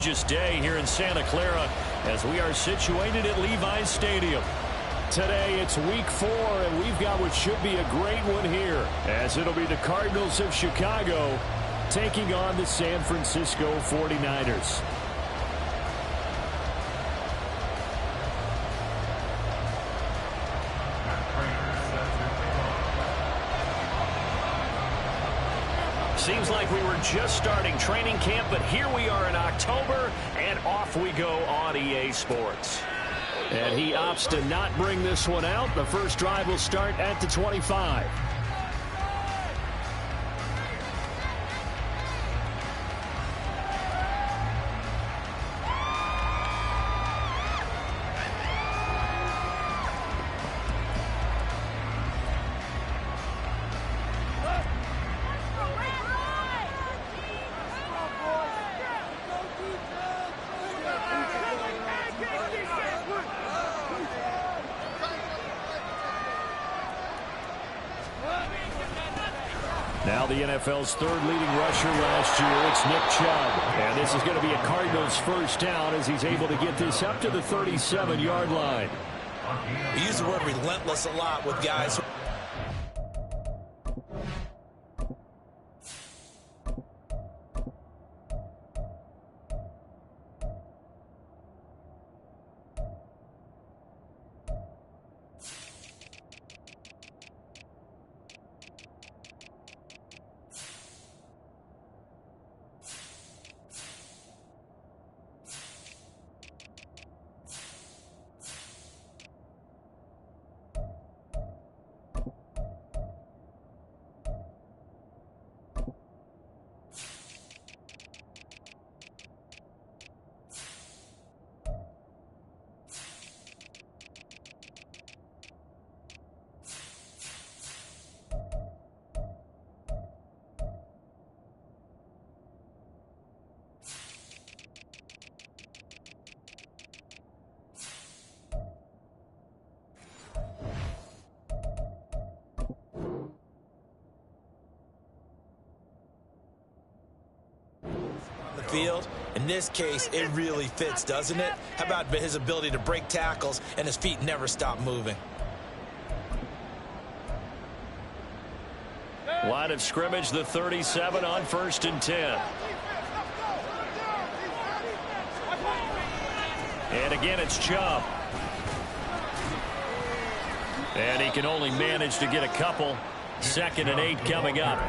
Day here in Santa Clara as we are situated at Levi's Stadium. Today it's week 4 and we've got what should be a great one here as it'll be the Cardinals of Chicago taking on the San Francisco 49ers. Seems like we were just starting training camp, but here we are in October, and off we go on EA Sports. And he opts to not bring this one out. The first drive will start at the 25. Now the NFL's third leading rusher last year, it's Nick Chubb. And this is going to be a Cardinals first down as he's able to get this up to the 37-yard line. We use the word relentless a lot with guys. Field. In this case, it really fits, doesn't it? How about his ability to break tackles and his feet never stop moving? Line of scrimmage, the 37 on 1st and 10. And again, it's Chubb. And he can only manage to get a couple. 2nd and 8 coming up.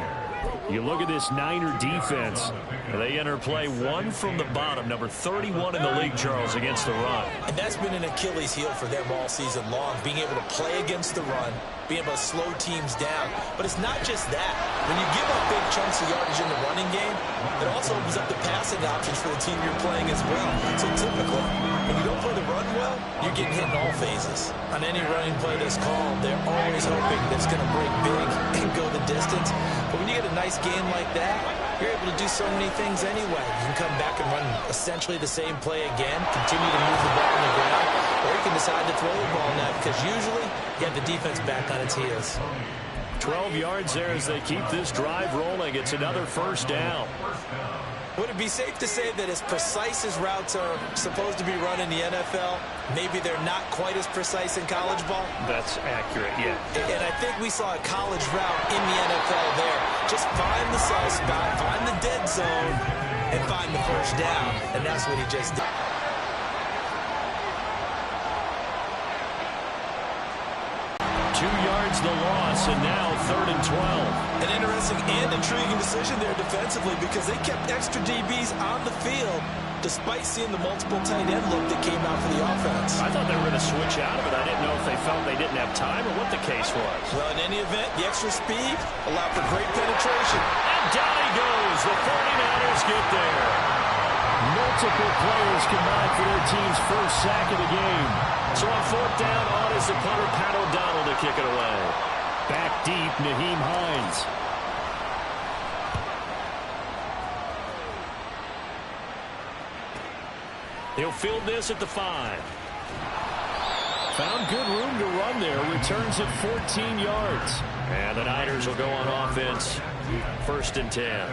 You look at this Niner defense. They enter play one from the bottom, number 31 in the league, Charles, against the run. And that's been an Achilles heel for them all season long, being able to play against the run, being able to slow teams down. But it's not just that. When you give up big chunks of yardage in the running game, it also opens up the passing options for the team you're playing as well. So typically, when you don't play the run well, you're getting hit in all phases. On any running play that's called, they're always hoping that it's going to break big and go the distance. But when you get a nice game like that, you're able to do so many things anyway. You can come back and run essentially the same play again, continue to move the ball on the ground, or you can decide to throw the ball now because usually you have the defense back on its heels. 12 yards there as they keep this drive rolling. It's another first down. Would it be safe to say that as precise as routes are supposed to be run in the NFL, maybe they're not quite as precise in college ball? That's accurate, yeah. And I think we saw a college route in the NFL there. Just find the soft spot, find the dead zone, and find the first down. And that's what he just did. The loss, and now 3rd and 12. An interesting and intriguing decision there defensively because they kept extra DBs on the field despite seeing the multiple tight end look that came out for the offense. I thought they were going to switch out of it. I didn't know if they felt they didn't have time or what the case was. Well, in any event, the extra speed allowed for great penetration. And down he goes. The 49ers get there. Multiple players combined for their team's first sack of the game. So on 4th down, on is the punter, Pat O'Donnell, to kick it away. Back deep, Nyheim Hines. He'll field this at the 5. Found good room to run there. Returns at 14 yards. And the Niners will go on offense. 1st and 10.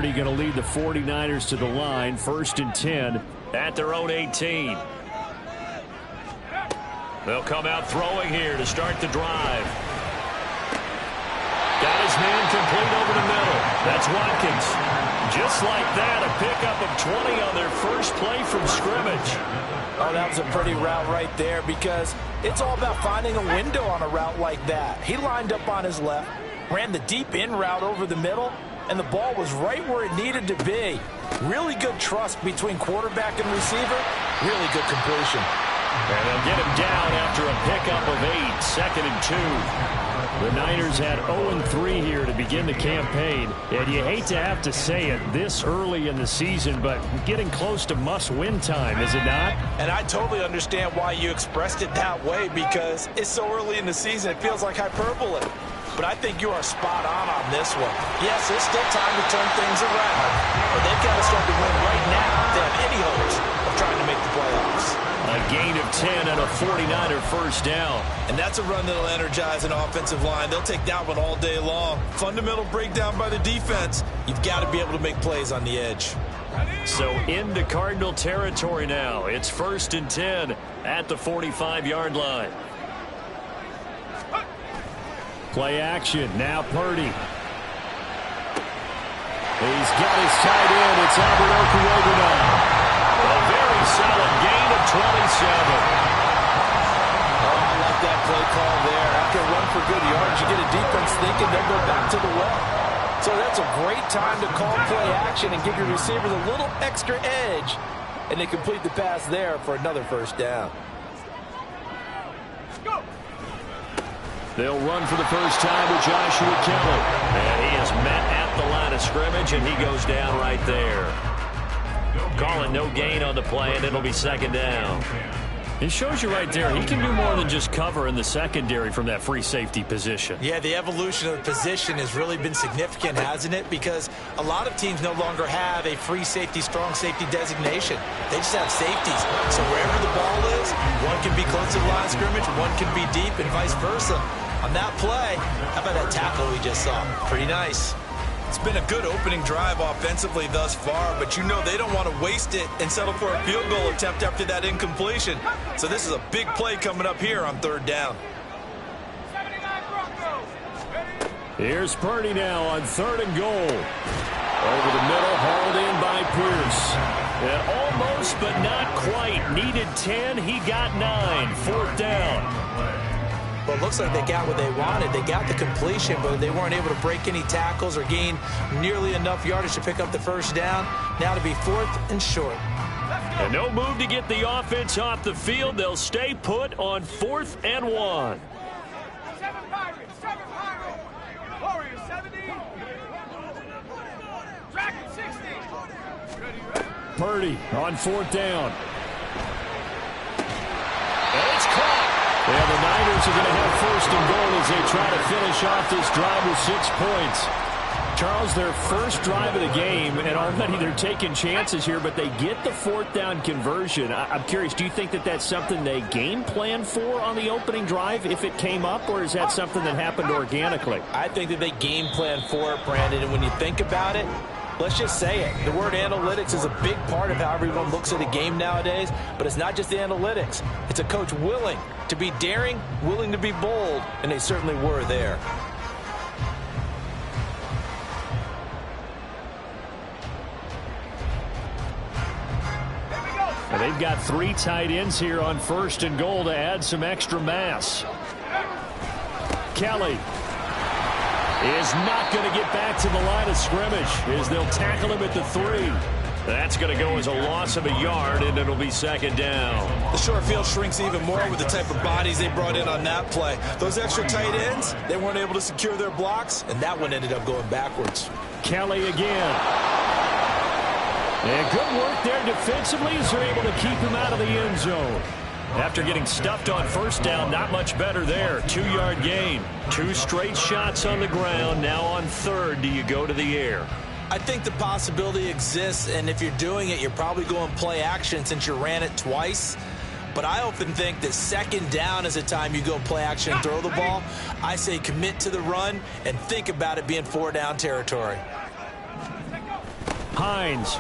Purdy going to lead the 49ers to the line. 1st and 10 at their own 18. They'll come out throwing here to start the drive. Got his man complete over the middle. That's Watkins. Just like that, a pickup of 20 on their first play from scrimmage. Oh, that was a pretty route right there because it's all about finding a window on a route like that. He lined up on his left, ran the deep in route over the middle, and the ball was right where it needed to be. Really good trust between quarterback and receiver. Really good completion. And they'll get him down after a pickup of 8, 2nd and 2. The Niners had 0-3 here to begin the campaign, and you hate to have to say it this early in the season, but getting close to must-win time, is it not? And I totally understand why you expressed it that way because it's so early in the season, it feels like hyperbole. But I think you are spot on this one. Yes, there's still time to turn things around, but they've got to start to win right now if they have any hopes of trying to make the playoffs. A gain of 10 and a 49er first down. And that's a run that'll energize an offensive line. They'll take that one all day long. Fundamental breakdown by the defense. You've got to be able to make plays on the edge. So into Cardinal territory now. It's 1st and 10 at the 45-yard line. Play action. Now Purdy. He's got his tight end. It's Albert Okurogu now. A very solid gain of 27. Oh, I like that play call there. After a run for good yards, you get a defense thinking they'll go back to the well. So that's a great time to call play action and give your receivers a little extra edge. And they complete the pass there for another first down. They'll run for the first time with Joshua Kelly. And he is met at the line of scrimmage, and he goes down right there. Calling no gain on the play, and it'll be 2nd down. It shows you right there, he can do more than just cover in the secondary from that free safety position. Yeah, the evolution of the position has really been significant, hasn't it? Because a lot of teams no longer have a free safety, strong safety designation. They just have safeties. So wherever the ball is, one can be close to the line of scrimmage, one can be deep, and vice versa. On that play, how about that tackle we just saw? Pretty nice. It's been a good opening drive offensively thus far, but you know they don't want to waste it and settle for a field goal attempt after that incompletion. So this is a big play coming up here on 3rd down. Here's Purdy now on 3rd and goal. Over the middle, hauled in by Pierce. And almost, but not quite. Needed 10, he got 9. 4th down. Well, it looks like they got what they wanted. They got the completion, but they weren't able to break any tackles or gain nearly enough yardage to pick up the first down. Now to be 4th and short. And no move to get the offense off the field. They'll stay put on 4th and 1. 7 Pirates, 7 Pirates. Warriors 70. Dragon 60. Purdy on 4th down. And it's caught. Yeah, the Niners are going to have 1st and goal as they try to finish off this drive with 6 points. Charles, their first drive of the game, and already they're taking chances here, but they get the 4th down conversion. I'm curious, do you think that that's something they game plan for on the opening drive if it came up, or is that something that happened organically? I think that they game plan for it, Brandon, and when you think about it, let's just say it. The word analytics is a big part of how everyone looks at a game nowadays, but it's not just the analytics. It's a coach willing to be daring, willing to be bold, and they certainly were there. And they've got 3 tight ends here on 1st and goal to add some extra mass. Kelly is not going to get back to the line of scrimmage as they'll tackle him at the 3. That's going to go as a loss of a yard, and it'll be 2nd down. The short field shrinks even more with the type of bodies they brought in on that play. Those extra tight ends, they weren't able to secure their blocks, and that one ended up going backwards. Kelly again. And good work there defensively as they're able to keep him out of the end zone. After getting stuffed on 1st down, not much better there. 2-yard gain. 2 straight shots on the ground. Now on 3rd, do you go to the air? I think the possibility exists, and if you're doing it, you're probably going play action since you ran it twice. But I often think that 2nd down is a time you go play action and throw the ball. I say commit to the run and think about it being 4 down territory. Hines.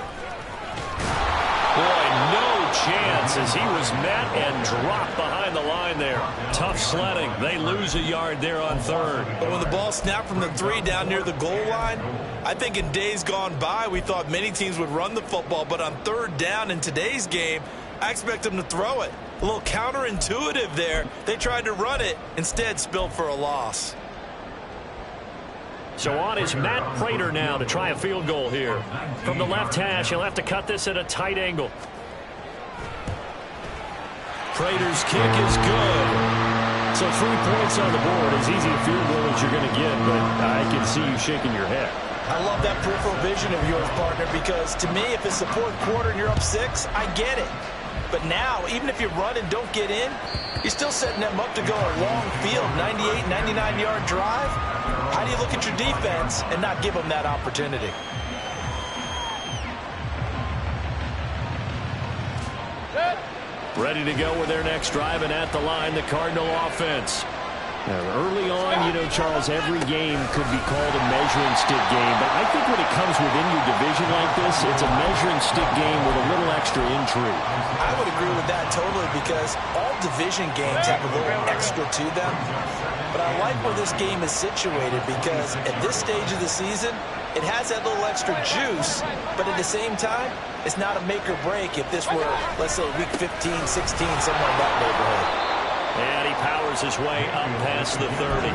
Boy, no chance as he was met and dropped behind the line there. Tough sledding. They lose a yard there on third. But when the ball snapped from the 3 down near the goal line, I think in days gone by, we thought many teams would run the football. But on 3rd down in today's game, I expect them to throw it. A little counterintuitive there. They tried to run it, instead spilled for a loss. So on is Matt Prater now to try a field goal here. From the left hash, he'll have to cut this at a tight angle. Prater's kick is good. So 3 points on the board. As easy a field goal as you're going to get, but I can see you shaking your head. I love that peripheral vision of yours, partner, because to me, if it's the 4th quarter and you're up 6, I get it. But now, even if you run and don't get in, you're still setting them up to go a long field, 98, 99-yard drive. How do you look at your defense and not give them that opportunity? Ready to go with their next drive, and at the line, the Cardinal offense. Now, early on, you know, Charles, every game could be called a measuring stick game, but I think when it comes within your division like this, it's a measuring stick game with a little extra intrigue. I would agree with that totally, because all division games have a little extra to them. But I like where this game is situated, because at this stage of the season, it has that little extra juice, but at the same time, it's not a make or break if this were, let's say, week 15, 16, somewhere in that neighborhood. And he powers his way up past the 30.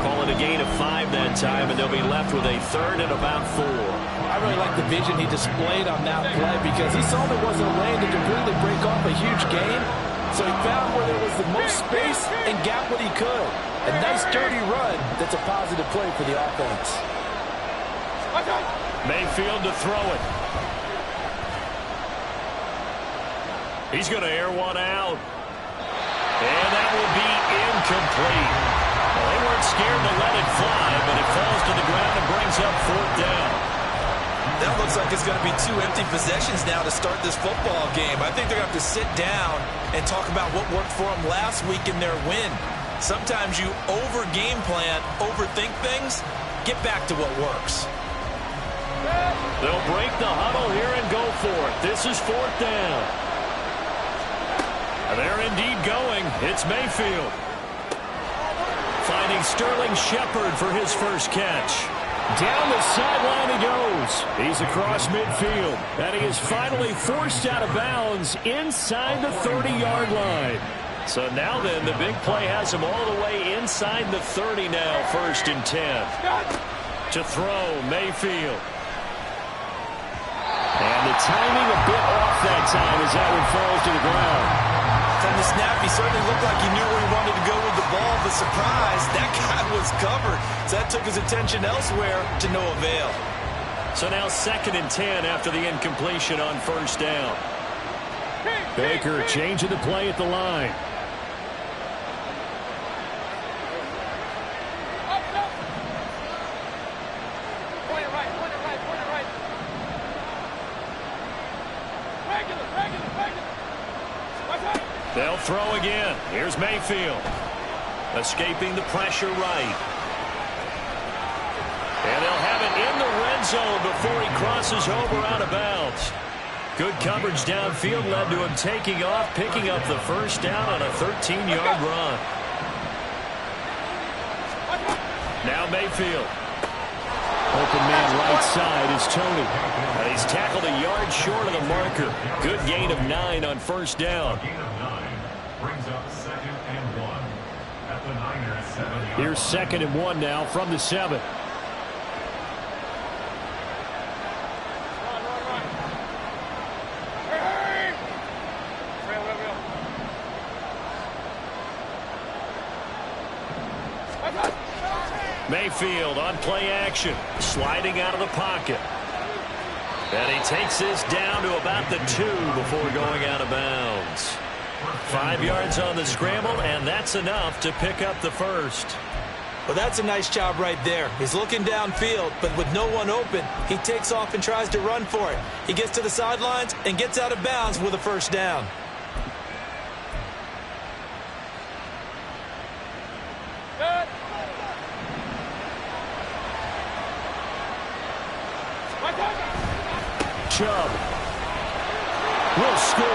Call it a gain of 5 that time, and they'll be left with a 3rd and about 4. I really like the vision he displayed on that play, because he saw there wasn't a lane to completely break off a huge gain. So he found where there was the most space and got what he could. A nice dirty run that's a positive play for the offense. Mayfield to throw it. He's going to air one out. And that will be incomplete. Well, they weren't scared to let it fly, but it falls to the ground and brings up 4th down. That looks like it's going to be 2 empty possessions now to start this football game. I think they're going to have to sit down and talk about what worked for them last week in their win. Sometimes you over-game plan, overthink things, get back to what works. They'll break the huddle here and go for it. This is 4th down. They're indeed going. It's Mayfield. Finding Sterling Shepard for his first catch. Down the sideline he goes. He's across midfield. And he is finally forced out of bounds inside the 30-yard line. So now then, the big play has him all the way inside the 30 now, 1st and 10. To throw, Mayfield. And the timing a bit off that time as that one falls to the ground. From the snap, he certainly looked like he knew where he wanted to go with the ball, but surprise, that guy was covered. So that took his attention elsewhere to no avail. So now 2nd and 10 after the incompletion on 1st down. Baker changing the play at the line. They'll throw again. Here's Mayfield. Escaping the pressure right. And they'll have it in the red zone before he crosses over out of bounds. Good coverage downfield led to him taking off, picking up the 1st down on a 13-yard run. Now Mayfield. Open man right side is Tony. And he's tackled a yard short of the marker. Good gain of 9 on 1st down. Brings up 2nd and 1 at the Niners 7. Here's 2nd and 1 now from the 7. Mayfield on play action, sliding out of the pocket. And he takes this down to about the 2 before going out of bounds. 5 yards on the scramble, and that's enough to pick up the 1st. Well, that's a nice job right there. He's looking downfield, but with no one open, he takes off and tries to run for it. He gets to the sidelines and gets out of bounds with a 1st down. Chubb will score.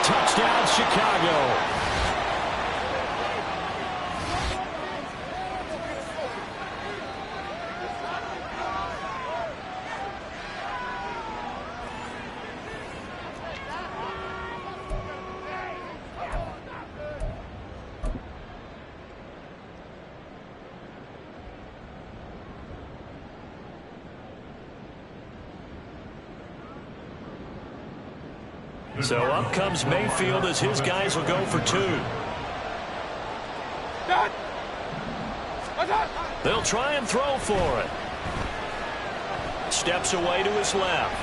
Touchdown, Chicago. So up comes Mayfield as his guys will go for 2. They'll try and throw for it. Steps away to his left.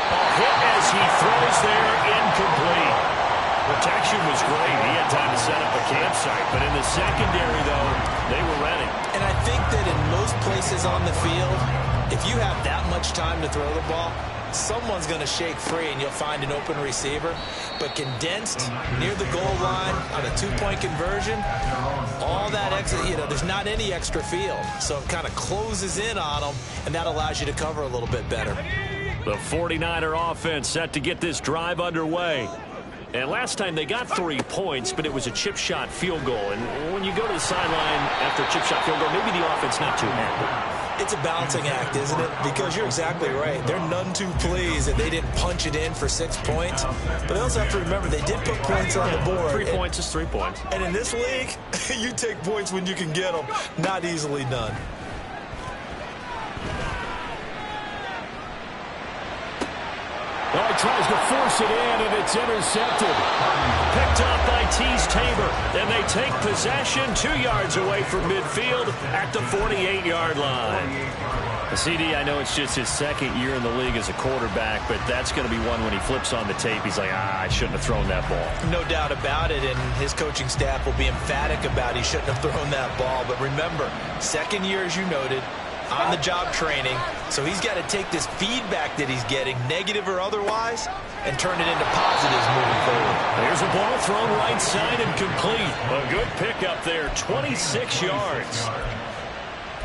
A hit as he throws there, incomplete. Protection was great. He had time to set up a campsite, but in the secondary, though, they were ready. And I think that in most places on the field, if you have that much time to throw the ball, someone's going to shake free and you'll find an open receiver. But condensed near the goal line on a 2-point conversion, all that extra, there's not any extra field. So it kind of closes in on them, and that allows you to cover a little bit better. The 49er offense set to get this drive underway. And last time they got 3 points, but it was a chip shot field goal. And when you go to the sideline after a chip shot field goal, maybe the offense not too happy. It's a balancing act, isn't it? Because you're exactly right. They're none too pleased that they didn't punch it in for 6 points. But they also have to remember they did put points on the board. 3 points is 3 points. And in this league, you take points when you can get them. Not easily done. Oh, he tries to force it in, and it's intercepted. Picked up by Tease Tabor. And they take possession 2 yards away from midfield at the 48-yard line. The CD, I know it's just his second year in the league as a quarterback, but that's going to be one when he flips on the tape. He's like, I shouldn't have thrown that ball. No doubt about it, and his coaching staff will be emphatic about he shouldn't have thrown that ball. But remember, second year, as you noted, on-the-job training, so he's got to take this feedback that he's getting, negative or otherwise, and turn it into positives moving forward. There's a ball thrown right side and complete. A good pickup there, 26 yards.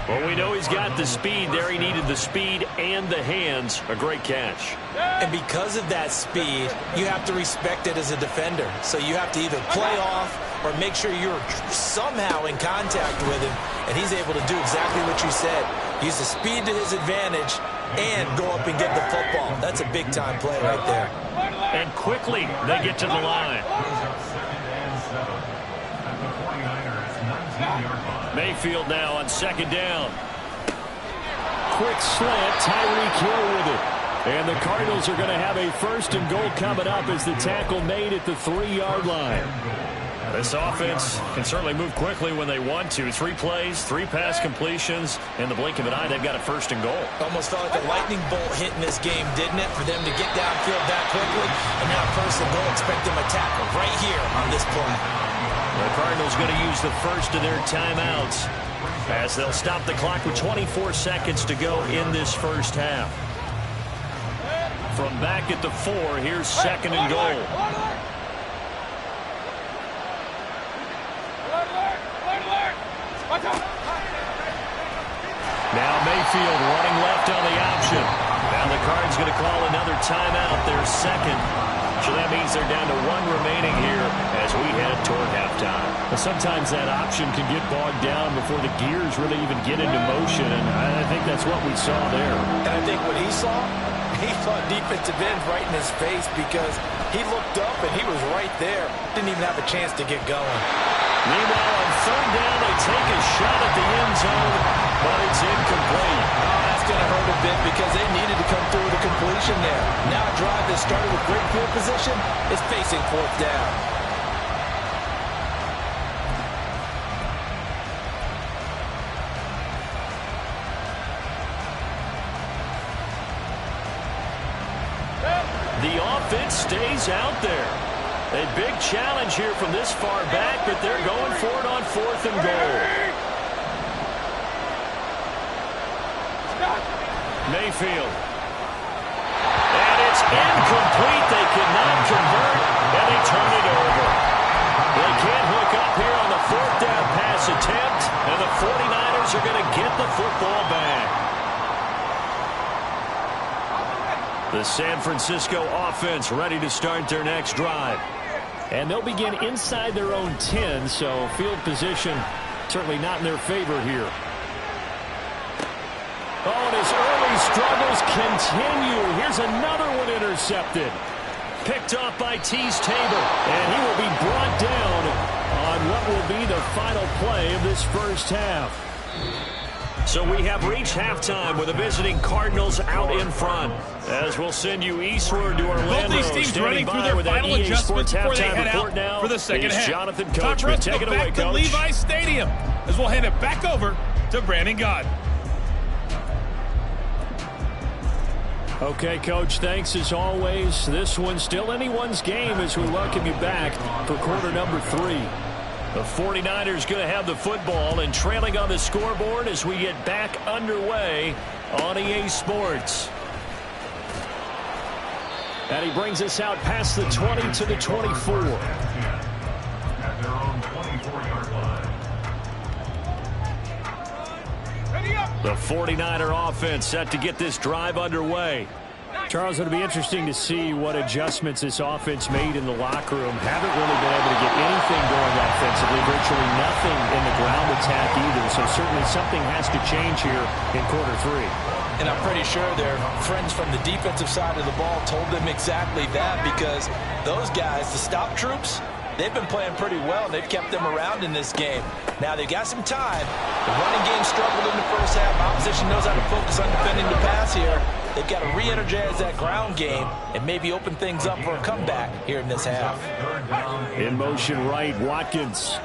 Well, we know he's got the speed there. He needed the speed and the hands. A great catch. And because of that speed, you have to respect it as a defender. So you have to either play off or make sure you're somehow in contact with him, and he's able to do exactly what you said. Use the speed to his advantage and go up and get the football. That's a big-time play right there. And quickly, they get to the line. Mayfield now on second down. Quick slant, Tyreek Hill with it. And the Cardinals are going to have a 1st and goal coming up as the tackle made at the 3-yard line. This offense can certainly move quickly when they want to. 3 plays, 3 pass completions. In the blink of an eye, they've got a 1st and goal. Almost felt like a lightning bolt hit in this game, didn't it? For them to get downfield that quickly. And now 1st and goal, expect them to tackle right here on this play. The Cardinals going to use the first of their timeouts as they'll stop the clock with 24 seconds to go in this first half. From back at the 4, here's 2nd and goal. Now Mayfield running left on the option. Now the Cards going to call another timeout, their 2nd. So that means they're down to 1 remaining here as we head toward halftime. Well, sometimes that option can get bogged down before the gears really even get into motion, and I think that's what we saw there. And I think what he saw defensive end right in his face because he looked up and he was right there. Didn't even have a chance to get going. Meanwhile, on 3rd down, they take a shot at the end zone, but it's incomplete. Oh, that's going to hurt a bit because they needed to come through with a completion there. Now a drive that started with great field position is facing 4th down. The offense stays out there. A big challenge here from this far back, but they're going for it on 4th and goal. Mayfield. And it's incomplete. They cannot convert, and they turn it over. They can't hook up here on the 4th down pass attempt, and the 49ers are going to get the football back. The San Francisco offense ready to start their next drive. And they'll begin inside their own 10, so field position certainly not in their favor here. Oh, and his early struggles continue. Here's another one intercepted. Picked off by Tease Tabor, and he will be brought down on what will be the final play of this first half. So we have reached halftime with the visiting Cardinals out in front. As we'll send you eastward to Orlando. Both these teams running through their final adjustments before they head out for the second half. Jonathan Time for us to go back to Levi Stadium as we'll hand it back over to Brandon Gaudin. Okay, Coach, thanks as always. This one's still anyone's game as we welcome you back for quarter number 3. The 49ers going to have the football and trailing on the scoreboard as we get back underway on EA Sports. And he brings us out past the 20 to the 24. At their own 24-yard line. The 49er offense set to get this drive underway. Charles, it'll be interesting to see what adjustments this offense made in the locker room. Haven't really been able to get anything going offensively, virtually nothing in the ground attack either. So certainly something has to change here in quarter 3. And I'm pretty sure their friends from the defensive side of the ball told them exactly that, because those guys, the stop troops, they've been playing pretty well, and they've kept them around in this game. Now they've got some time. The running game struggled in the first half. Opposition knows how to focus on defending the pass here. They've got to re-energize that ground game and maybe open things up for a comeback here in this half. In motion right, Watkins.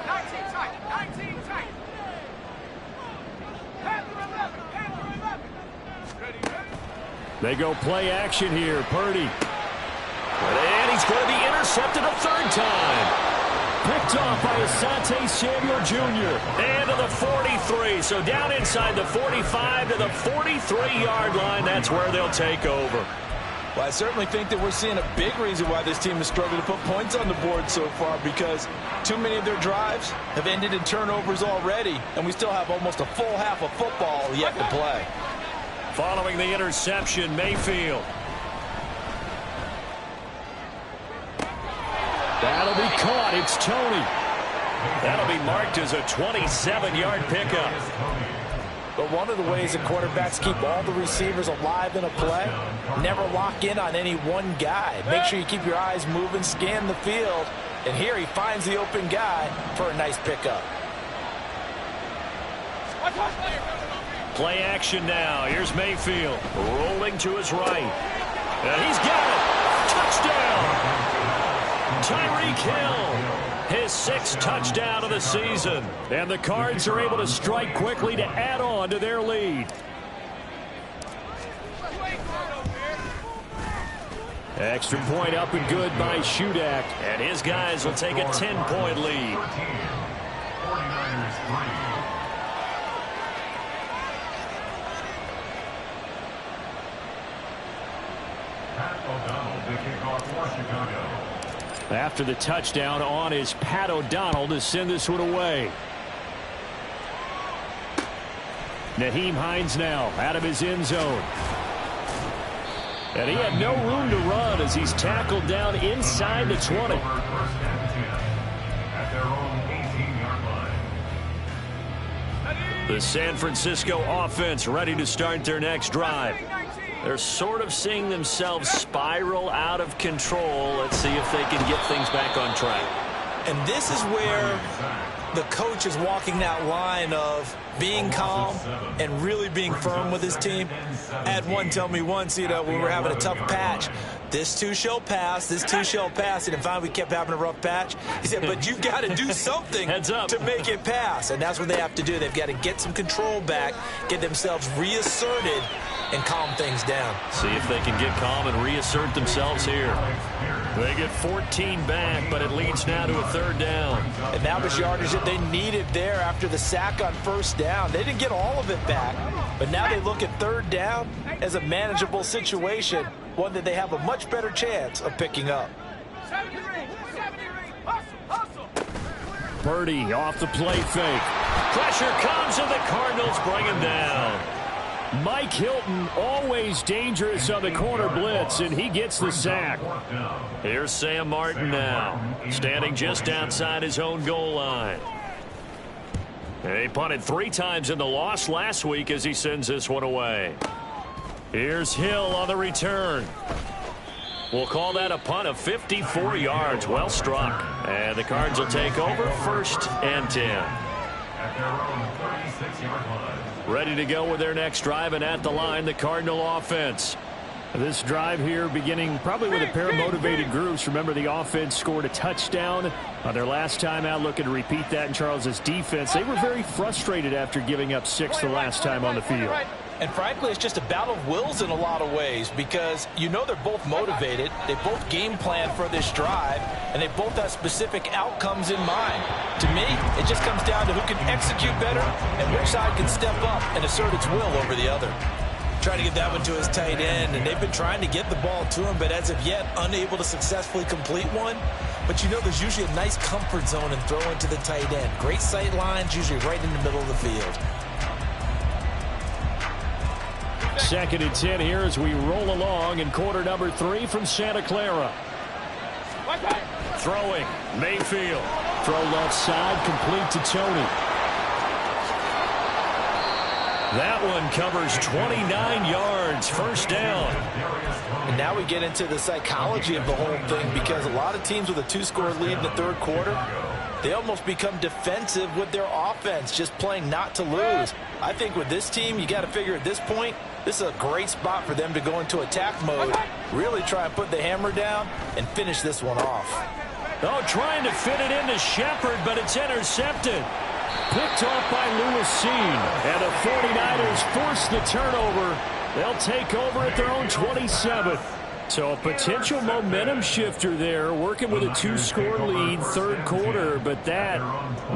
19 tight, 19 tight. Panther 11, Panther 11. Ready, ready. They go play action here. Purdy. And he's going to be intercepted a third time. Picked off by Asante Samuel Jr. And to the 43. So down inside the 45 to the 43-yard line. That's where they'll take over. Well, I certainly think that we're seeing a big reason why this team has struggled to put points on the board so far, because too many of their drives have ended in turnovers already, and we still have almost a full half of football yet to play. Following the interception, Mayfield. That'll be caught. It's Tony. That'll be marked as a 27-yard pickup. But one of the ways that quarterbacks keep all the receivers alive in a play, never lock in on any one guy. Make sure you keep your eyes moving, scan the field, and here he finds the open guy for a nice pickup. Play action now. Here's Mayfield rolling to his right. And he's got it. Touchdown. Tyreek Hill, his 6th touchdown of the season. And the Cards are able to strike quickly to add on to their lead. Extra point up and good by Shudak. And his guys will take a 10-point lead. 49ers 3. After the touchdown, on is Pat O'Donnell to send this one away. Nyheim Hines now out of his end zone. And he had no room to run as he's tackled down inside the 20. At their own 18-yard line. The San Francisco offense ready to start their next drive. They're sort of seeing themselves spiral out of control. Let's see if they can get things back on track. And this is where the coach is walking that line of being calm and really being firm with his team. I had one tell me once, when we were having a tough patch, this too shall pass, this too shall pass. And if finally we kept having a rough patch, he said, but you've got to do something to make it pass. And that's what they have to do. They've got to get some control back, get themselves reasserted, and calm things down. See if they can get calm and reassert themselves here. They get 14 back, but it leads now to a 3rd down. And that was yardage that they needed there after the sack on 1st down. They didn't get all of it back, but now they look at 3rd down as a manageable situation, one that they have a much better chance of picking up. 70 ring, hustle. Purdy off the play fake. Pressure comes and the Cardinals bring him down. Mike Hilton, always dangerous on the corner blitz, and he gets the sack. Here's Sam Martin now, standing just outside his own goal line. He punted 3 times in the loss last week as he sends this one away. Here's Hill on the return. We'll call that a punt of 54 yards. Well struck. And the Cards will take over 1st and 10. At their own 36-yard line. Ready to go with their next drive, and at the line, the Cardinal offense. This drive here beginning probably with a pair of motivated groups. Remember, the offense scored a touchdown on their last time out, looking to repeat that in Charles's defense. They were very frustrated after giving up 6 the last time on the field. And frankly, it's just a battle of wills in a lot of ways, because you know they're both motivated, they both game plan for this drive, and they both have specific outcomes in mind. To me, it just comes down to who can execute better and which side can step up and assert its will over the other. Trying to get that one to his tight end, and they've been trying to get the ball to him, but as of yet, unable to successfully complete one. But you know there's usually a nice comfort zone in throwing to the tight end. Great sight lines, usually right in the middle of the field. 2nd and 10 here as we roll along in quarter number 3 from Santa Clara. Throwing, Mayfield. Throw left side, complete to Tony. That one covers 29 yards, 1st down. And now we get into the psychology of the whole thing, because a lot of teams with a 2-score lead in the 3rd quarter, they almost become defensive with their offense, just playing not to lose. I think with this team, you got to figure at this point, this is a great spot for them to go into attack mode, really try and put the hammer down and finish this one off. Oh, trying to fit it into Shepard, but it's intercepted. Picked off by Lewisine, and the 49ers force the turnover. They'll take over at their own 27. So a potential momentum shifter there, working with a 2-score lead, 3rd quarter, but that,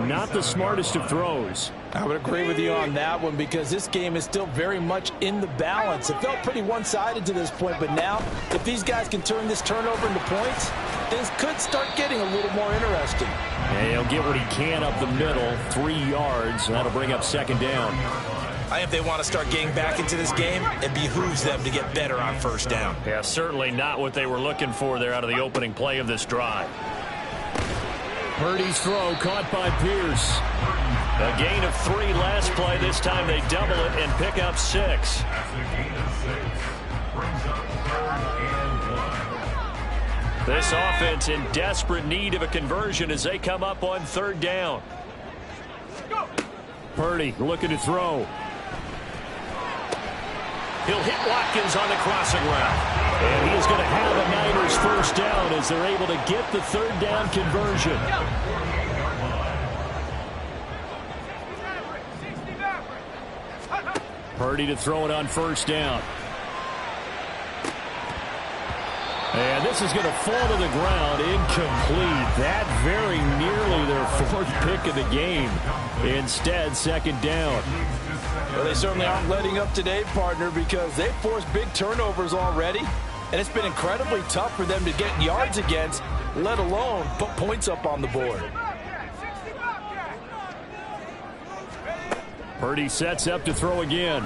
not the smartest of throws. I would agree with you on that one, because this game is still very much in the balance. It felt pretty one-sided to this point, but now, if these guys can turn this turnover into points, things could start getting a little more interesting. And he'll get what he can up the middle, 3 yards. That'll bring up 2nd down. I think if they want to start getting back into this game, it behooves them to get better on 1st down. Yeah, certainly not what they were looking for there out of the opening play of this drive. Purdy's throw caught by Pierce. A gain of 3 last play. This time they double it and pick up 6. That's a gain of 6. Brings up 3rd and 1. This offense in desperate need of a conversion as they come up on 3rd down. Purdy looking to throw. He'll hit Watkins on the crossing route. And he is going to have a Niners 1st down as they're able to get the 3rd down conversion. Purdy to throw it on 1st down. And this is going to fall to the ground, incomplete. That very nearly their 4th pick of the game. Instead, 2nd down. Well, they certainly aren't letting up today, partner, because they've forced big turnovers already, and it's been incredibly tough for them to get yards against, let alone put points up on the board. Purdy sets up to throw again.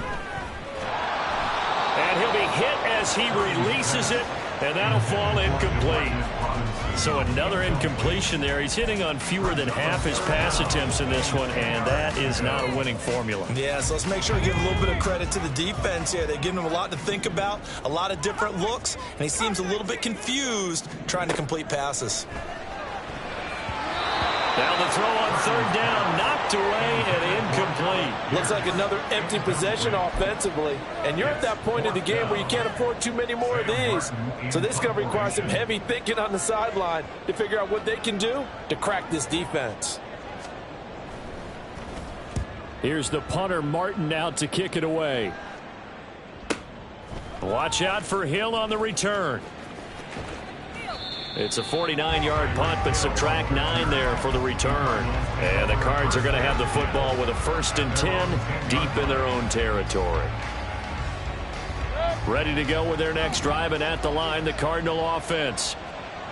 And he'll be hit as he releases it, and that'll fall incomplete. So another incompletion there. He's hitting on fewer than half his pass attempts in this one, and that is not a winning formula. Yeah, so let's make sure we give a little bit of credit to the defense here. They're giving him a lot to think about, a lot of different looks, and he seems a little bit confused trying to complete passes. Now the throw on 3rd down, knocked away and incomplete. Looks like another empty possession offensively. And you're at that point in the game where you can't afford too many more of these. So this is going to require some heavy thinking on the sideline to figure out what they can do to crack this defense. Here's the punter, Martin, out to kick it away. Watch out for Hill on the return. It's a 49-yard punt, but subtract 9 there for the return. And the Cards are going to have the football with a 1st and 10 deep in their own territory. Ready to go with their next drive, and at the line, the Cardinal offense.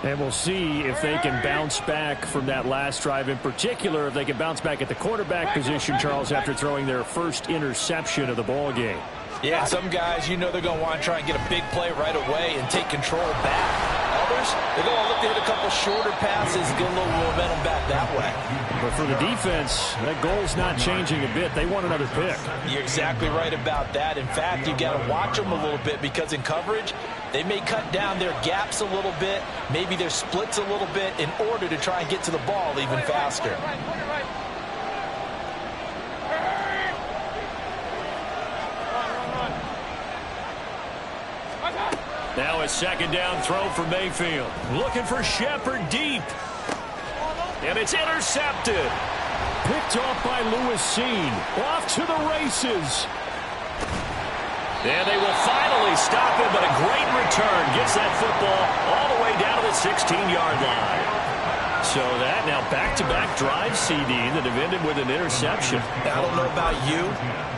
And we'll see if they can bounce back from that last drive, in particular, if they can bounce back at the quarterback position, Charles, after throwing their 1st interception of the ball game. Yeah, some guys, you know they're going to want to try and get a big play right away and take control back. Others, they're going to look to hit a couple shorter passes, get a little momentum back that way. But for the defense, that goal's not changing a bit. They want another pick. You're exactly right about that. In fact, you got to watch them a little bit because in coverage, they may cut down their gaps a little bit, maybe their splits a little bit in order to try and get to the ball even faster. Now a second down throw for Mayfield. Looking for Shepard deep. And it's intercepted. Picked off by Lewis Seen. Off to the races. And they will finally stop him, but a great return. Gets that football all the way down to the 16-yard line. So that now back-to-back drive CD that have ended with an interception. I don't know about you,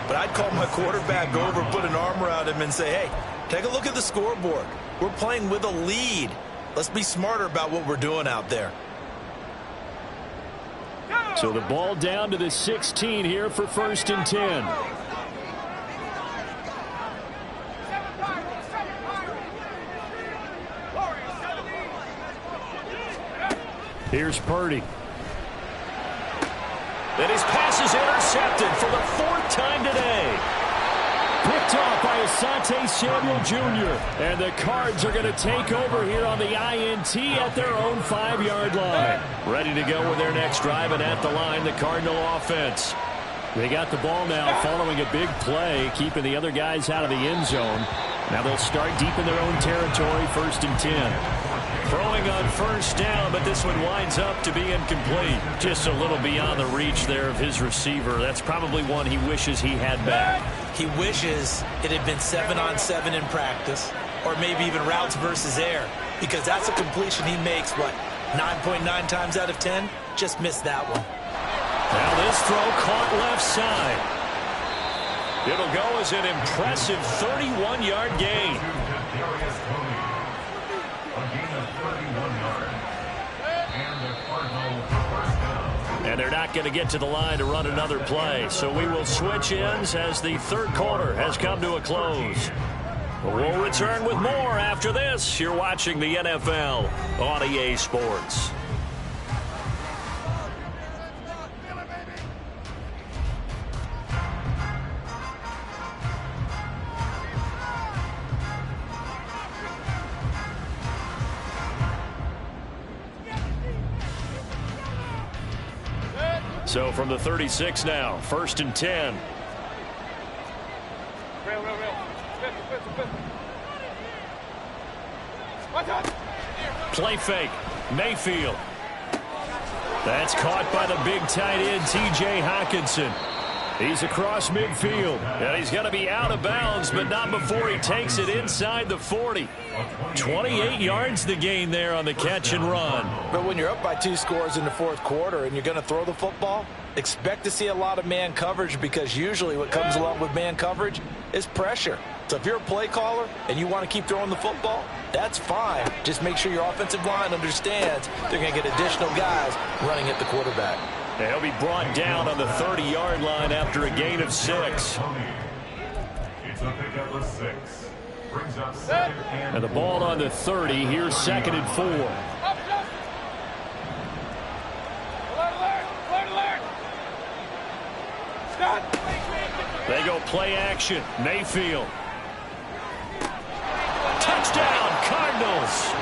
but I'd call my quarterback over, put an arm around him, and say, hey, take a look at the scoreboard. We're playing with a lead. Let's be smarter about what we're doing out there. So the ball down to the 16 here for 1st and 10. Here's Purdy. And his pass is intercepted for the 4th time today. Picked off by Asante Samuel Jr. And the Cards are going to take over here on the INT at their own 5-yard line. Ready to go with their next drive, and at the line, the Cardinal offense. They got the ball now following a big play, keeping the other guys out of the end zone. Now they'll start deep in their own territory, 1st and 10. Throwing on 1st down, but this one winds up to be incomplete. Just a little beyond the reach there of his receiver. That's probably one he wishes he had back. He wishes it had been 7-on-7 in practice, or maybe even routes versus air, because that's a completion he makes, what, 9.9 times out of 10? Just missed that one. Now this throw caught left side. It'll go as an impressive 31-yard gain. And they're not going to get to the line to run another play. So we will switch ends as the 3rd quarter has come to a close. We'll return with more after this. You're watching the NFL on EA Sports. So from the 36 now, 1st and 10. Play fake. Mayfield. That's caught by the big tight end, T.J. Hockenson. He's across midfield, and he's going to be out of bounds, but not before he takes it inside the 40. 28 yards the gain there on the catch and run. But when you're up by 2 scores in the 4th quarter and you're going to throw the football, expect to see a lot of man coverage, because usually what comes along with man coverage is pressure. So if you're a play caller and you want to keep throwing the football, that's fine. Just make sure your offensive line understands they're going to get additional guys running at the quarterback. And he'll be brought down on the 30-yard line after a gain of 6. It's a pickup of 6. Brings up 2nd and the ball on the 30. Here's 2nd and 4. They go play action. Mayfield. Touchdown, Cardinals.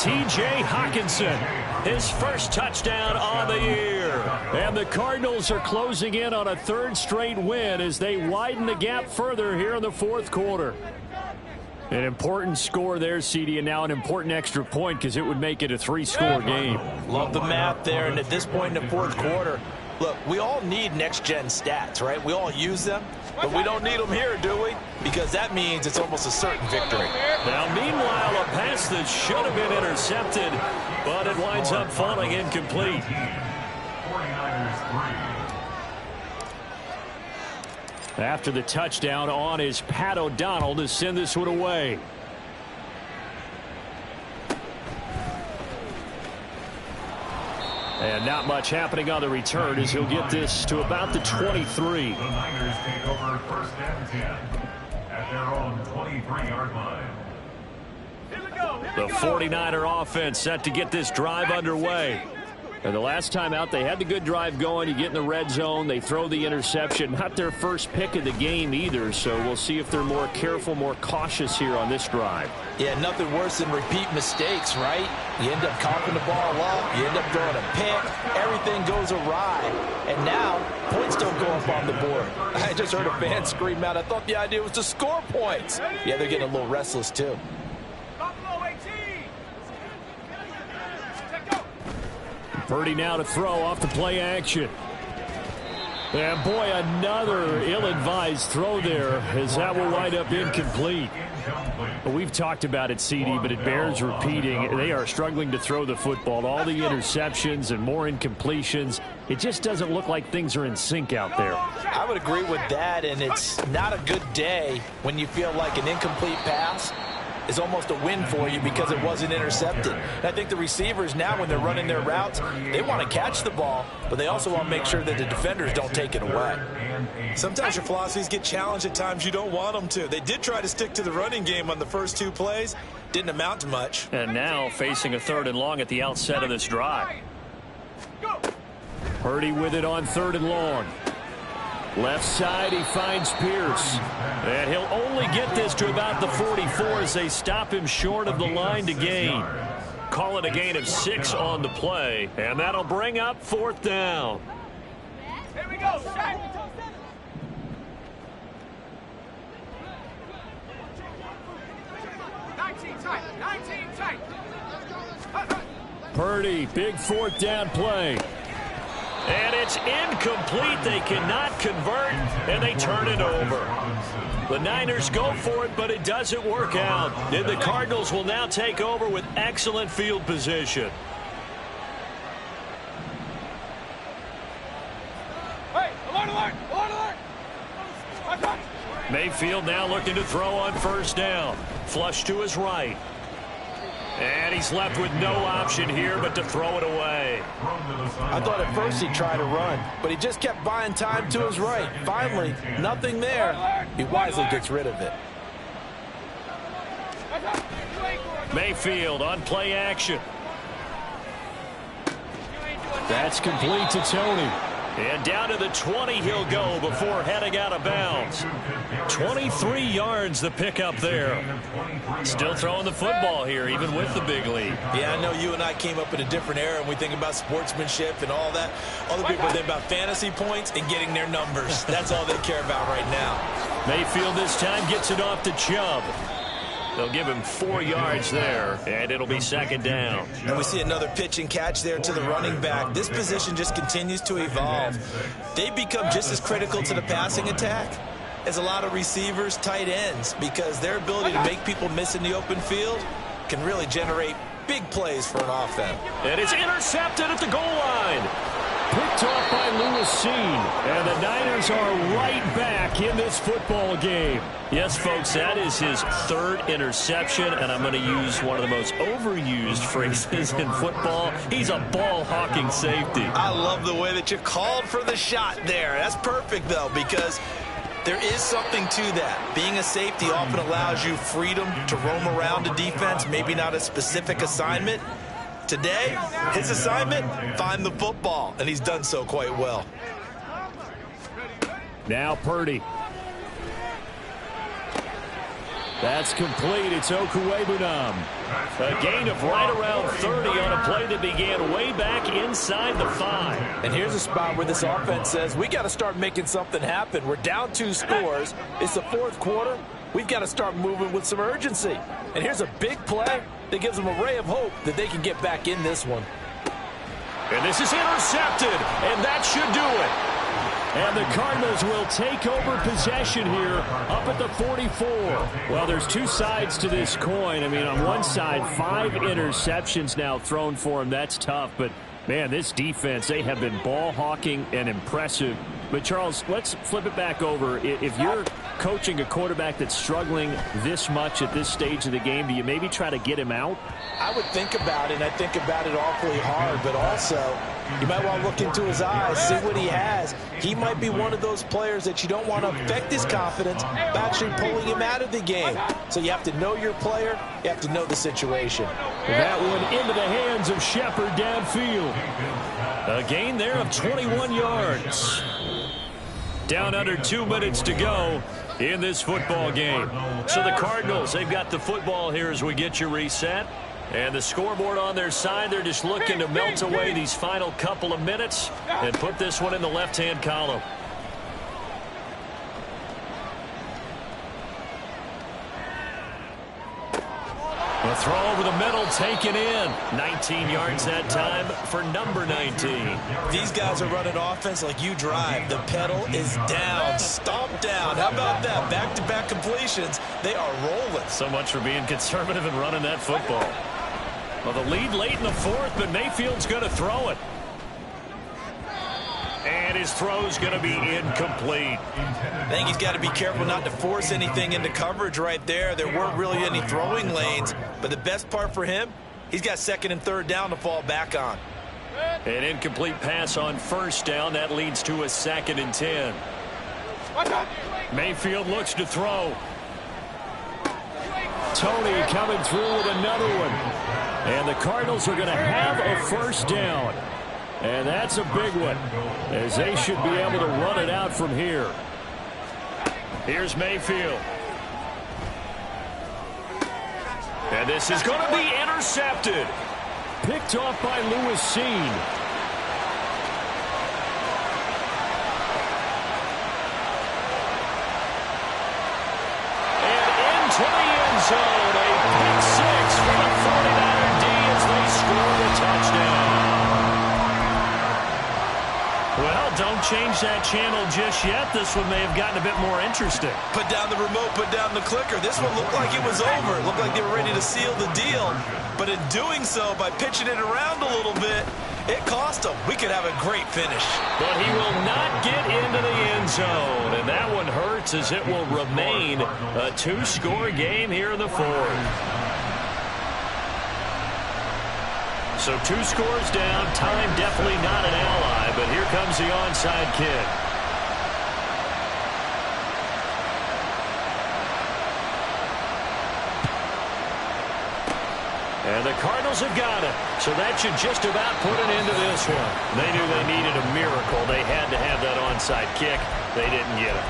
T.J. Hockenson, his first touchdown on the year. And the Cardinals are closing in on a 3rd straight win as they widen the gap further here in the 4th quarter. An important score there, CD, and now an important extra point because it would make it a 3-score game. Love the math there, and at this point in the 4th quarter, look, we all need next-gen stats, right? We all use them, but we don't need them here, do we? Because that means it's almost a certain victory. Now, meanwhile, a pass that should have been intercepted, but it winds up falling incomplete. 49ers 3. After the touchdown on is Pat O'Donnell to send this one away. And not much happening on the return as he'll get this to about the 23. The Niners take over 1st and 10 at their own 23-yard line. The 49er offense set to get this drive underway. And the last time out, they had the good drive going. You get in the red zone, they throw the interception. Not their first pick of the game either, so we'll see if they're more careful, more cautious here on this drive. Yeah, nothing worse than repeat mistakes, right? You end up coughing the ball up, you end up throwing a pick, everything goes awry. And now, points don't go up on the board. I just heard a fan scream out, I thought the idea was to score points. Yeah, they're getting a little restless too. Purdy now to throw off the play action. And boy, another ill-advised throw there as that will wind up incomplete. Well, we've talked about it, CD, but it bears repeating. They are struggling to throw the football. All the interceptions and more incompletions. It just doesn't look like things are in sync out there. I would agree with that, and it's not a good day when you feel like an incomplete pass is almost a win for you because it wasn't intercepted. And I think the receivers now, when they're running their routes, they want to catch the ball, but they also want to make sure that the defenders don't take it away. Sometimes your philosophies get challenged at times you don't want them to. They did try to stick to the running game on the first 2 plays. Didn't amount to much. And now facing a 3rd and long at the outset of this drive. Purdy with it on 3rd and long. Left side, he finds Pierce. And he'll only get this to about the 44 as they stop him short of the line to gain. Call it a gain of 6 on the play. And that'll bring up 4th down. Here we go, Shaq. 19 tight. Purdy, big 4th down play. And it's incomplete. They cannot convert, and they turn it over. The Niners go for it, but it doesn't work out. And the Cardinals will now take over with excellent field position. Hey, alert! Mayfield now looking to throw on 1st down. Flush to his right. And he's left with no option here but to throw it away. I thought at first he'd try to run, but he just kept buying time to his right. Finally, nothing there. He wisely gets rid of it. Mayfield on play action. That's complete to Tony. And down to the 20 he'll go before heading out of bounds. 23 yards the pickup there. Still throwing the football here, even with the big lead. Yeah, I know you and I came up in a different era, and we think about sportsmanship and all that. Other people think about fantasy points and getting their numbers. That's all they care about right now. Mayfield this time gets it off to Chubb. They'll give him 4 yards there, and it'll be 2nd down. And we see another pitch and catch there to the running back. This position just continues to evolve. They become just as critical to the passing attack as a lot of receivers, tight ends, because their ability to make people miss in the open field can really generate big plays for an offense. And it's intercepted at the goal line. Picked off by Lewis. And the Niners are right back in this football game. Yes, folks, that is his 3rd interception, and I'm going to use one of the most overused phrases in football. He's a ball-hawking safety. I love the way that you called for the shot there. That's perfect, though, because there is something to that. Being a safety often allows you freedom to roam around a defense, maybe not a specific assignment. Today, his assignment, find the football, and he's done so quite well. Now Purdy. That's complete. It's Okwuegbunam. A gain of right around 30 on a play that began way back inside the 5. And here's a spot where this offense says, we got to start making something happen. We're down 2 scores. It's the 4th quarter. We've got to start moving with some urgency. And here's a big play that gives them a ray of hope that they can get back in this one. And this is intercepted, and that should do it. And the Cardinals will take over possession here up at the 44. Well, there's 2 sides to this coin. I mean, on one side, 5 interceptions now thrown for him. That's tough. But, man, this defense, they have been ball hawking and impressive. But, Charles, let's flip it back over. If you're coaching a quarterback that's struggling this much at this stage of the game, do you maybe try to get him out? I would think about it, and I think about it awfully hard, but also you might want to look into his eyes, see what he has. He might be one of those players that you don't want to affect his confidence by actually pulling him out of the game. So you have to know your player. You have to know the situation. That one into the hands of Shepard downfield. A gain there of 21 yards. Down under 2 minutes to go in this football game. So the Cardinals, they've got the football here as we get you reset. And the scoreboard on their side, they're just looking to melt away these final couple of minutes and put this one in the left-hand column. A throw over the middle, taken in. 19 yards that time for number 19. These guys are running offense like you drive. The pedal is down, stomp down. How about that? Back-to-back completions. They are rolling. So much for being conservative and running that football. Well, the lead late in the fourth, but Mayfield's going to throw it. And his throw's going to be incomplete. I think he's got to be careful not to force anything into coverage right there. There weren't really any throwing lanes, but the best part for him, he's got second and third down to fall back on. An incomplete pass on first down. That leads to a 2nd and 10. Mayfield looks to throw. Tony coming through with another one. And the Cardinals are going to have a first down. And that's a big one, as they should be able to run it out from here. Here's Mayfield. And this is going to be intercepted. Picked off by Lewis Seen. And into the end zone. A pick six for the 49er D as they score the touchdown. Well, don't change that channel just yet. This one may have gotten a bit more interesting. Put down the remote, put down the clicker. This one looked like it was over. It looked like they were ready to seal the deal. But in doing so, by pitching it around a little bit, it cost them. We could have a great finish. But he will not get into the end zone. And that one hurts, as it will remain a 2-score game here in the fourth. So 2 scores down. Time definitely not an ally, but here comes the onside kick. And the Cardinals have got it. So that should just about put an end to this one. They knew they needed a miracle. They had to have that onside kick. They didn't get it.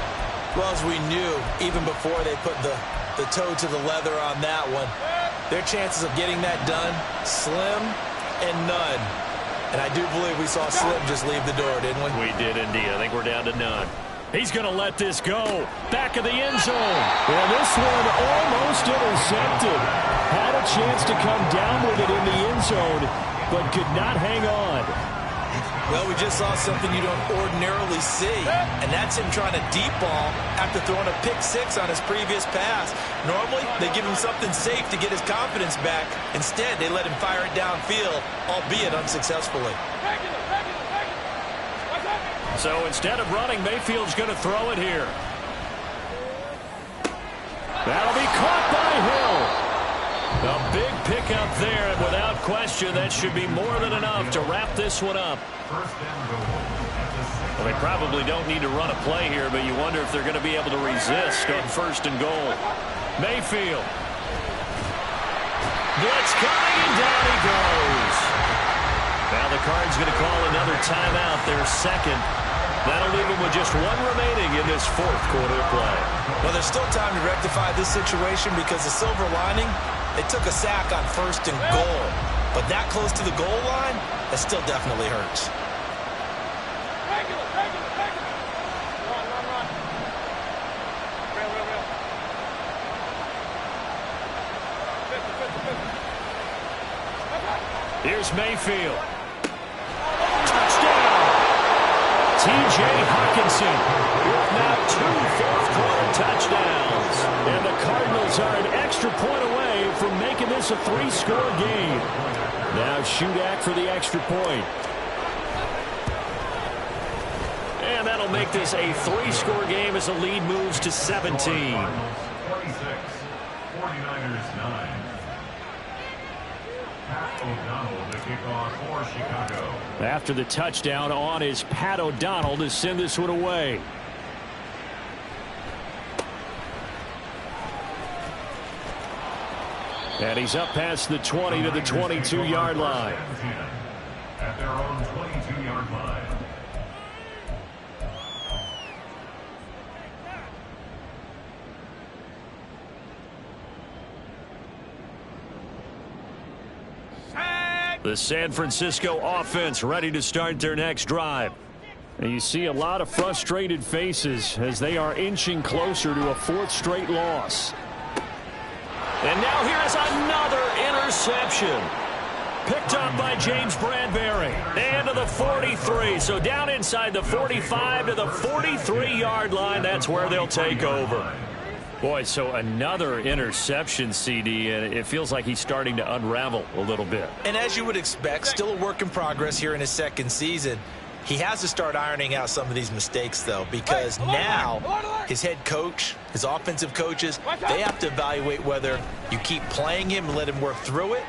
Well, as we knew, even before they put the toe to the leather on that one, their chances of getting that done, slim and none. And I do believe we saw Slim just leave the door, didn't we? We did indeed. I think we're down to none. He's going to let this go. Back of the end zone. Well, this one almost intercepted. Had a chance to come down with it in the end zone, but could not hang on. Well, we just saw something you don't ordinarily see, and that's him trying to deep ball after throwing a pick six on his previous pass. Normally, they give him something safe to get his confidence back. Instead, they let him fire it downfield, albeit unsuccessfully. So instead of running, Mayfield's going to throw it here. That'll be caught by Hill. A big pickup there, and without question, that should be more than enough to wrap this one up. Well, they probably don't need to run a play here, but you wonder if they're going to be able to resist on 1st and goal. Mayfield. Blitz coming, and down he goes. Now the Cards going to call another timeout, their second. That'll leave them with just one remaining in this 4th quarter of play. Well, there's still time to rectify this situation because the silver lining, they took a sack on 1st and goal. But that close to the goal line, that still definitely hurts. Here's Mayfield. Touchdown! T.J. Hawkinson with now 2 fourth-quarter touchdowns. And the Cardinals are an extra point away from making this a 3-score game. Now Shudak for the extra point. And that'll that'll make this a 3-score game as the lead moves to 17. 46, 49ers 9. Pat O'Donnell to kick off for Chicago. After the touchdown on is Pat O'Donnell to send this one away. And he's up past the 20 to the 22-yard line. At their own 22-yard line. The San Francisco offense ready to start their next drive. And you see a lot of frustrated faces as they are inching closer to a 4th straight loss. And now here is another interception. Picked up by James Bradbury. And to the 43. So down inside the 45 to the 43-yard line. That's where they'll take over. Boy, so another interception, CD, and it feels like he's starting to unravel a little bit. And as you would expect, still a work in progress here in his 2nd season. He has to start ironing out some of these mistakes, though, because now his head coach, his offensive coaches, they have to evaluate whether you keep playing him and let him work through it,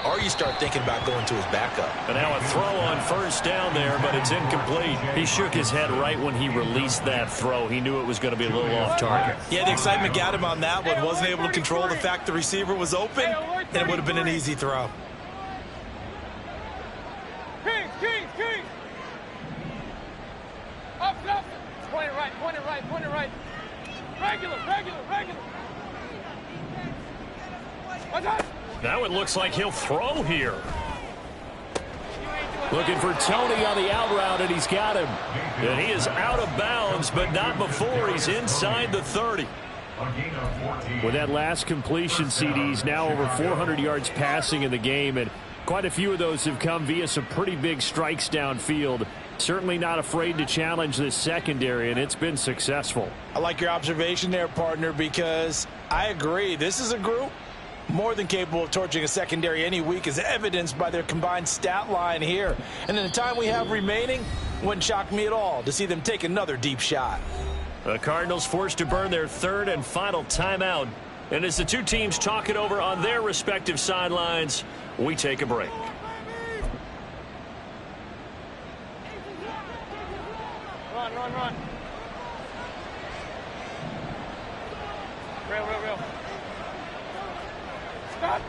or you start thinking about going to his backup. And now a throw on 1st down there, but it's incomplete. He shook his head right when he released that throw. He knew it was going to be a little off target. Yeah, the excitement got him on that one. Wasn't able to control the fact the receiver was open, and it would have been an easy throw. King! Up. Point it right. Regular. Now it looks like he'll throw here. Looking for Tony on the out route, and he's got him. And he is out of bounds, but not before he's inside the 30. With that last completion, CD's now over 400 yards passing in the game, and quite a few of those have come via some pretty big strikes downfield. Certainly not afraid to challenge this secondary, and it's been successful. I like your observation there, partner, because I agree. This is a group more than capable of torching a secondary any week, as evidenced by their combined stat line here. And in the time we have remaining, wouldn't shock me at all to see them take another deep shot. The Cardinals forced to burn their 3rd and final timeout. And as the two teams talk it over on their respective sidelines, we take a break. Run. Real. Stop.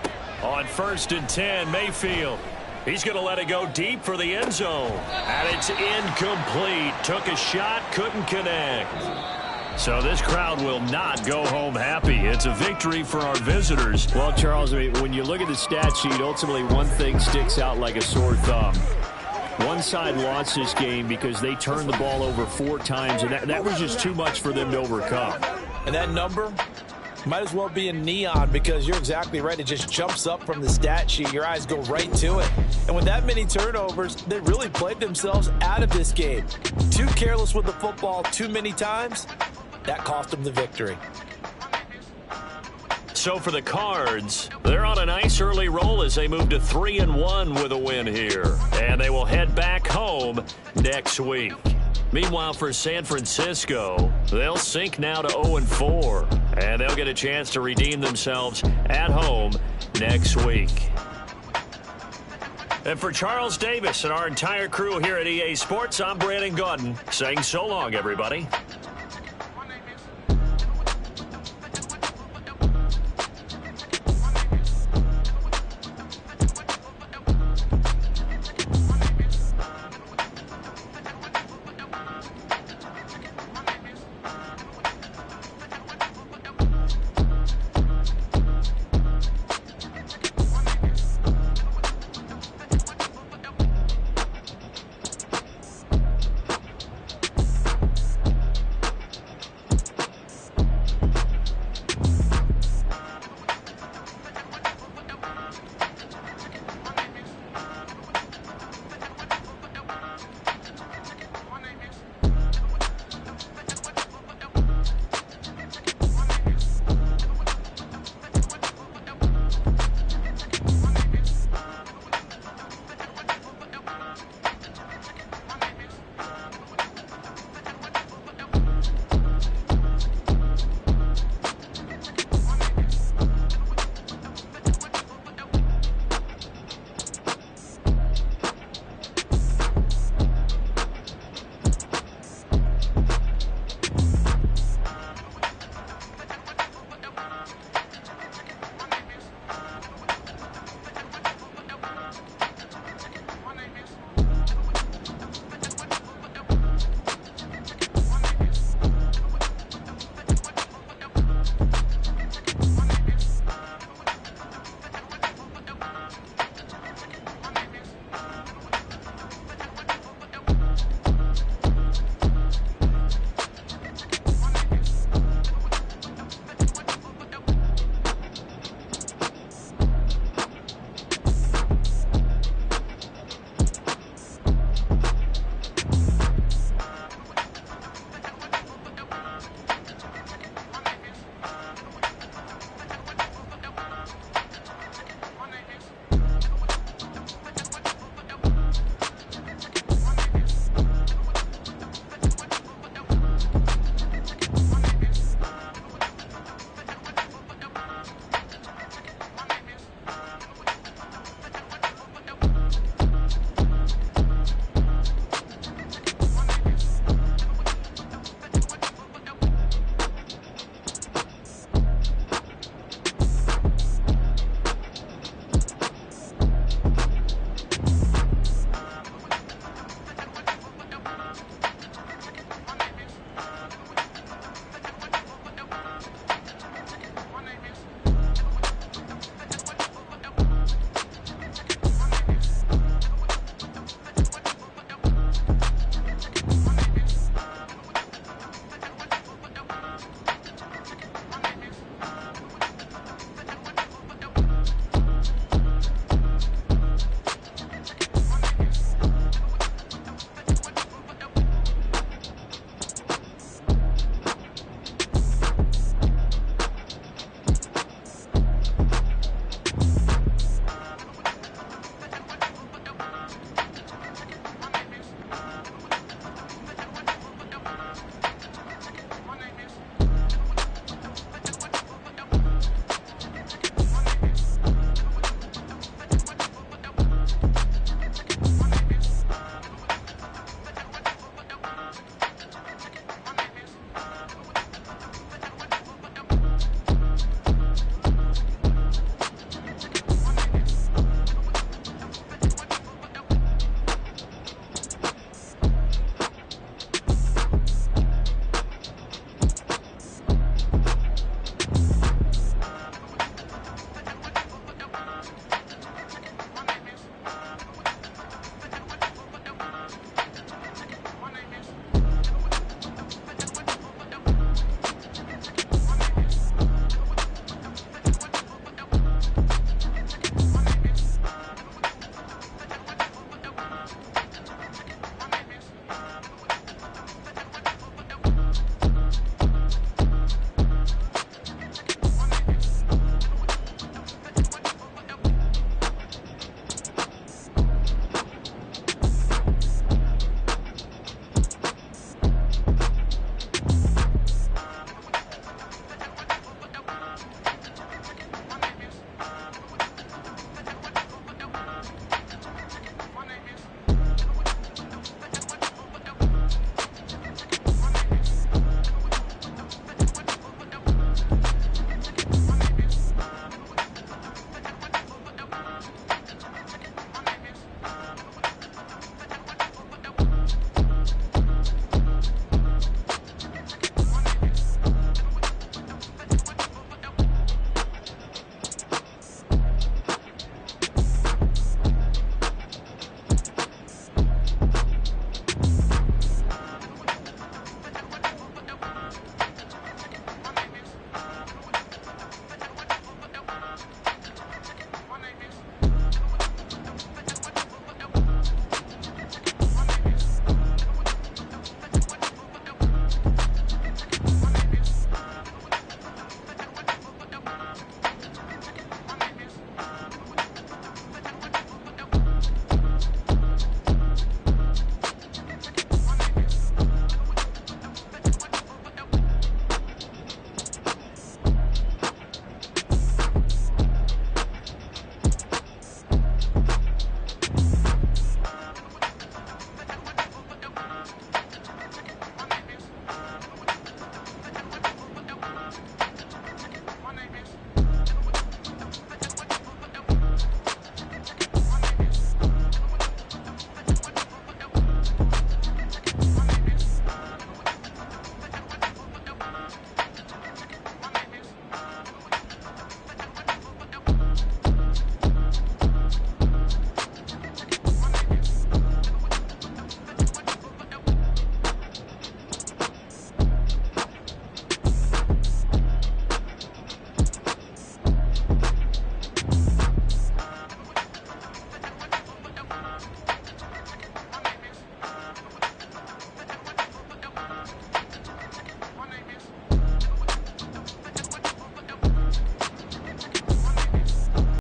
On 1st and 10, Mayfield. He's going to let it go deep for the end zone. And it's incomplete. Took a shot, couldn't connect. So this crowd will not go home happy. It's a victory for our visitors. Well, Charles, I mean, when you look at the stat sheet, ultimately one thing sticks out like a sore thumb. One side lost this game because they turned the ball over 4 times, and that was just too much for them to overcome. And that number might as well be in neon, because you're exactly right. It just jumps up from the stat sheet. Your eyes go right to it. And with that many turnovers, they really played themselves out of this game. Too careless with the football too many times. That cost them the victory. So for the Cards, they're on a nice early roll as they move to 3-1 with a win here. And they will head back home next week. Meanwhile, for San Francisco, they'll sink now to 0-4. And they'll get a chance to redeem themselves at home next week. And for Charles Davis and our entire crew here at EA Sports, I'm Brandon Gaudin saying so long, everybody.